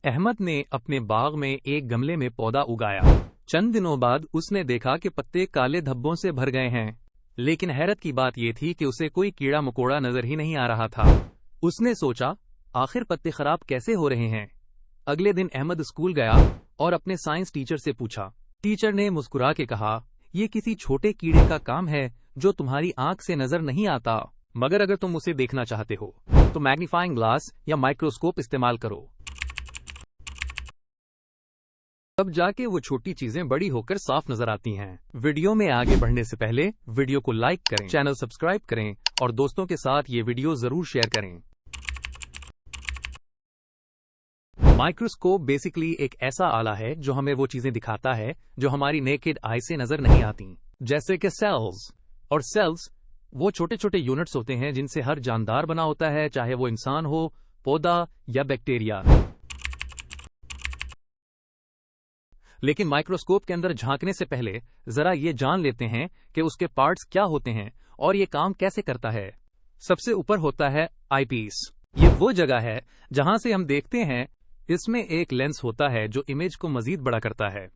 अहमद ने अपने बाग में एक गमले में पौधा उगाया। चंद दिनों बाद उसने देखा कि पत्ते काले धब्बों से भर गए हैं, लेकिन हैरत की बात यह थी कि उसे कोई कीड़ा मकोड़ा नजर ही नहीं आ रहा था। उसने सोचा, आखिर पत्ते खराब कैसे हो रहे हैं। अगले दिन अहमद स्कूल गया और अपने साइंस टीचर से पूछा। टीचर ने मुस्कुरा के कहा, ये किसी छोटे कीड़े का काम है जो तुम्हारी आंख से नजर नहीं आता, मगर अगर तुम उसे देखना चाहते हो तो मैग्नीफाइंग ग्लास या माइक्रोस्कोप इस्तेमाल करो। तब जाके वो छोटी चीजें बड़ी होकर साफ नजर आती हैं। वीडियो में आगे बढ़ने से पहले वीडियो को लाइक करें, चैनल सब्सक्राइब करें और दोस्तों के साथ ये वीडियो जरूर शेयर करें। माइक्रोस्कोप बेसिकली एक ऐसा आला है जो हमें वो चीजें दिखाता है जो हमारी नेकेड आई से नजर नहीं आती, जैसे कि सेल्स। और सेल्स वो छोटे छोटे यूनिट्स होते हैं जिनसे हर जानदार बना होता है, चाहे वो इंसान हो, पौधा या बैक्टीरिया। लेकिन माइक्रोस्कोप के अंदर झांकने से पहले जरा ये जान लेते हैं कि उसके पार्ट्स क्या होते हैं और ये काम कैसे करता है। सबसे ऊपर होता है आईपीस। ये वो जगह है जहां से हम देखते हैं। इसमें एक लेंस होता है जो इमेज को मजीद बड़ा करता है।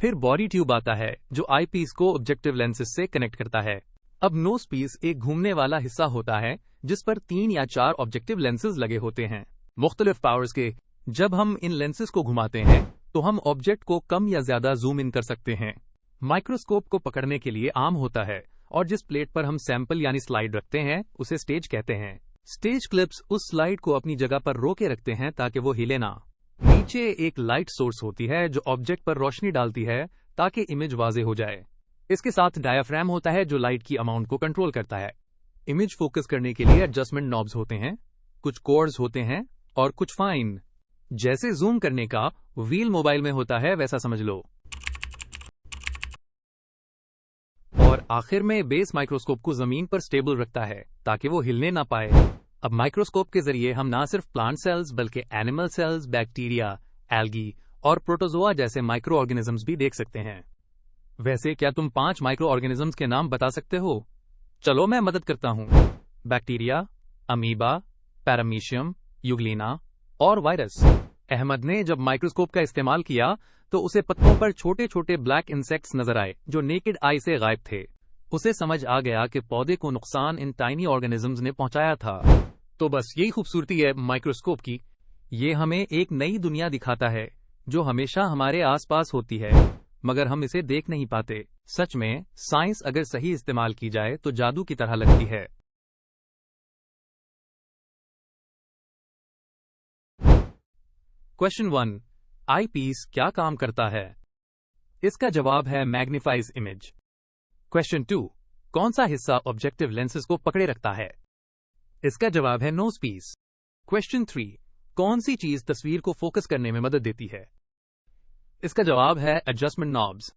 फिर बॉडी ट्यूब आता है जो आईपीस को ऑब्जेक्टिव लेंसेज से कनेक्ट करता है। अब नोज पीस एक घूमने वाला हिस्सा होता है जिस पर 3 या 4 ऑब्जेक्टिव लेंसेज लगे होते हैं मुख्तलिफ पावर्स के। जब हम इन लेंसेज को घुमाते हैं तो हम ऑब्जेक्ट को कम या ज्यादा जूम इन कर सकते हैं। माइक्रोस्कोप को पकड़ने के लिए आर्म होता है और जिस प्लेट पर हम सैंपल यानी स्लाइड रखते हैं उसे स्टेज कहते हैं। स्टेज क्लिप्स उस स्लाइड को अपनी जगह पर रोके रखते हैं ताकि वो हिले ना। नीचे एक लाइट सोर्स होती है जो ऑब्जेक्ट पर रोशनी डालती है ताकि इमेज वाजे हो जाए। इसके साथ डायाफ्राम होता है जो लाइट की अमाउंट को कंट्रोल करता है। इमेज फोकस करने के लिए एडजस्टमेंट नॉब्स होते हैं, कुछ कोर्ड्स होते हैं और कुछ फाइन। जैसे जूम करने का व्हील मोबाइल में होता है वैसा समझ लो। और आखिर में बेस माइक्रोस्कोप को जमीन पर स्टेबल रखता है ताकि वो हिलने ना पाए। अब माइक्रोस्कोप के जरिए हम ना सिर्फ प्लांट सेल्स बल्कि एनिमल सेल्स, बैक्टीरिया, एल्गी और प्रोटोजोआ जैसे माइक्रो ऑर्गेनिजम्स भी देख सकते हैं। वैसे क्या तुम 5 माइक्रो ऑर्गेनिजम्स के नाम बता सकते हो? चलो मैं मदद करता हूं। बैक्टीरिया, अमीबा, पैरामीशियम, यूग्लिना और वायरस। अहमद ने जब माइक्रोस्कोप का इस्तेमाल किया तो उसे पत्तों पर छोटे छोटे ब्लैक इंसेक्ट्स नजर आए जो नेकेड आई से गायब थे। उसे समझ आ गया कि पौधे को नुकसान इन टाइनी ऑर्गेनिजम्स ने पहुंचाया था। तो बस यही खूबसूरती है माइक्रोस्कोप की। ये हमें एक नई दुनिया दिखाता है जो हमेशा हमारे आसपास होती है, मगर हम इसे देख नहीं पाते। सच में साइंस अगर सही इस्तेमाल की जाए तो जादू की तरह लगती है। क्वेश्चन 1, आई पीस क्या काम करता है? इसका जवाब है मैग्नीफाइज इमेज। क्वेश्चन 2, कौन सा हिस्सा ऑब्जेक्टिव लेंसेज को पकड़े रखता है? इसका जवाब है नोज पीस। क्वेश्चन 3, कौन सी चीज तस्वीर को फोकस करने में मदद देती है? इसका जवाब है एडजस्टमेंट नॉब्स।